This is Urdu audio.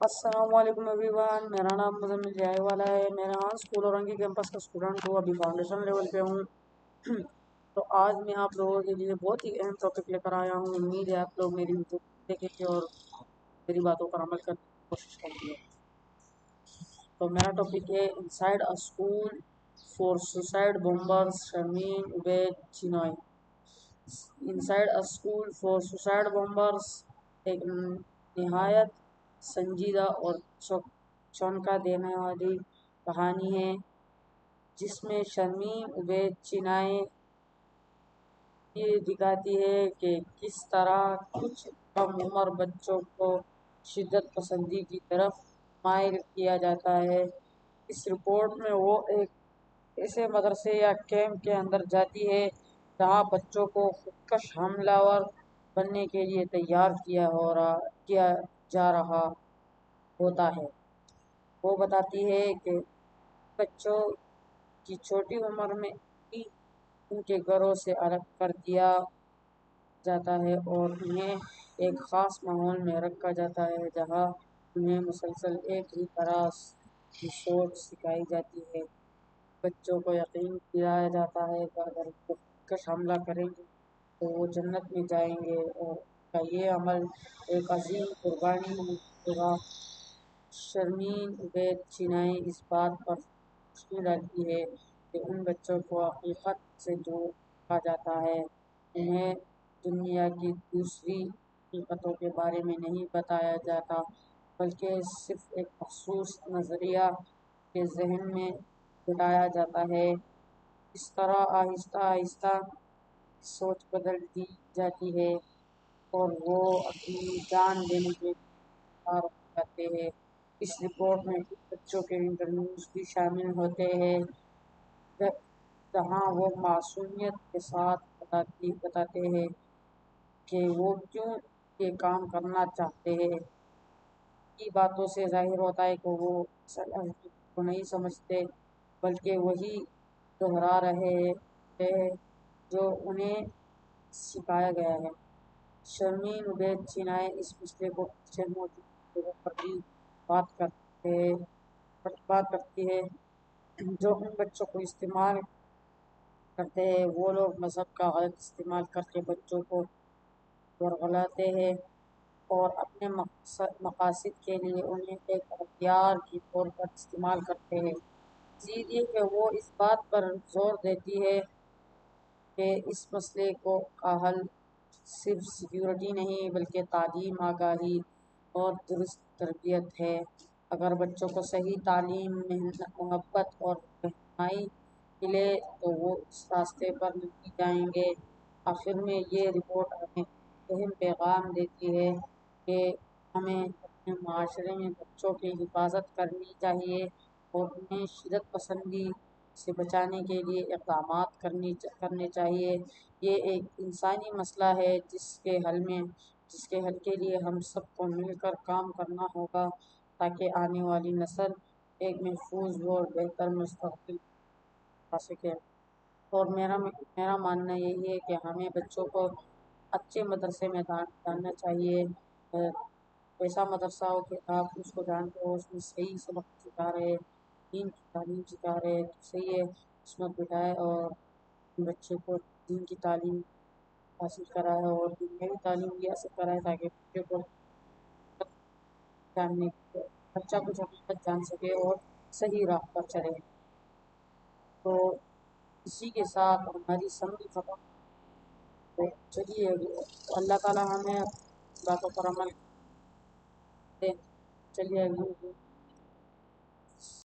السلام علیکم ایوری ون، میرا نام مزمل جائے والا ہے۔ میں ریحان اسکول اورنگی کیمپس کا اسٹوڈنٹ ہوں، ابھی فاؤنڈیشن لیول پہ ہوں۔ تو آج میں آپ لوگوں کے لیے بہت ہی اہم ٹاپک لے کر آیا ہوں۔ امید ہے آپ لوگ میری ویڈیو دیکھیں گے اور میری باتوں پر عمل کرنے کی کوشش کریں گے۔ تو میرا ٹاپک ہے inside a school for suicide bombers Sharmeen Obaid Chinoy. Inside a school for suicide bombers ایک نہایت سنجیدہ اور چونکا دینے والی کہانی ہے، جس میں شرمین عبید چینوئی یہ دکھاتی ہے کہ کس طرح کچھ کم عمر بچوں کو شدت پسندی کی طرف مائل کیا جاتا ہے۔ اس رپورٹ میں وہ ایک ایسے مدرسے یا کیمپ کے اندر جاتی ہے جہاں بچوں کو خودکش حملہ ور بننے کے لیے تیار کیا جا رہا ہوتا ہے۔ وہ بتاتی ہے کہ بچوں کی چھوٹی عمر میں ہی ان کے گھروں سے الگ کر دیا جاتا ہے اور انہیں ایک خاص ماحول میں رکھا جاتا ہے جہاں انہیں مسلسل ایک ہی طرح کی سوچ سکھائی جاتی ہے۔ بچوں کو یقین دلایا جاتا ہے کہ اگر وہ خودکش حملہ کریں گے تو وہ جنت میں جائیں گے اور ان کا یہ عمل ایک عظیم قربانی ہوگا۔ شرمین عبید چینوئی اس بات پر روشنی ڈالتی ہے کہ ان بچوں کو حقیقت سے دور رکھا جاتا ہے۔ انہیں دنیا کی دوسری حقیقتوں کے بارے میں نہیں بتایا جاتا، بلکہ صرف ایک مخصوص نظریہ کے ذہن میں بٹھایا جاتا ہے۔ اس طرح آہستہ آہستہ سوچ بدل دی جاتی ہے اور وہ اپنی جان دینے کے لیے تیار ہو جاتے ہیں۔ اس رپورٹ میں کچھ بچوں کے انٹرویوز بھی شامل ہوتے ہیں جہاں وہ معصومیت کے ساتھ بتاتے ہیں کہ وہ کیوں یہ کام کرنا چاہتے ہیں۔ کی باتوں سے ظاہر ہوتا ہے کہ وہ اصل حقیقت کو نہیں سمجھتے، بلکہ وہی دہرا رہے ہیں جو انہیں سکھایا گیا ہے۔ شرمین عبید چینوئی اس مسئلے کو پیچھے موجود لوگوں پر بھی بات کرتی ہے جو ان بچوں کو استعمال کرتے ہیں۔ وہ لوگ مذہب کا غلط استعمال کر کے بچوں کو ورغلاتے ہیں اور اپنے مقاصد کے لیے انہیں ایک ہتھیار کے طور پر استعمال کرتے ہیں۔ مزید یہ کہ وہ اس بات پر زور دیتی ہے کہ اس مسئلے کا حل صرف سیکیورٹی نہیں بلکہ تعلیم، آگاہی اور درست تربیت ہے۔ اگر بچوں کو صحیح تعلیم، محبت اور رہنمائی ملے تو وہ اس راستے پر نہیں جائیں گے۔ آخر میں یہ رپورٹ ہمیں اہم پیغام دیتی ہے کہ ہمیں اپنے معاشرے میں بچوں کی حفاظت کرنی چاہیے اور انہیں شدت پسندی سے بچانے کے لیے اقدامات کرنے چاہیے۔ یہ ایک انسانی مسئلہ ہے جس کے حل کے لیے ہم سب کو مل کر کام کرنا ہوگا تاکہ آنے والی نسل ایک محفوظ اور بہتر مستقبل پا سکے۔ اور میرا ماننا یہی ہے کہ ہمیں بچوں کو اچھے مدرسے میں ڈالنا چاہیے۔ ایسا مدرسہ ہو کہ آپ اس کو جانتے ہو اس میں صحیح سبق سکھا رہے، دین کی تعلیم سکھا رہے تو صحیح ہے، اس میں بٹھائے اور بچے کو دین کی تعلیم حاصل کرائے اور دنیاوی تعلیم بھی حاصل کرائے تاکہ بچے کو بچہ کچھ حقیقت جان سکے اور صحیح راہ پر چلے۔ تو اسی کے ساتھ ہماری سمجھ ختم، تو چلیے اللہ تعالیٰ ہمیں باتوں پر عمل کرے۔ چلیے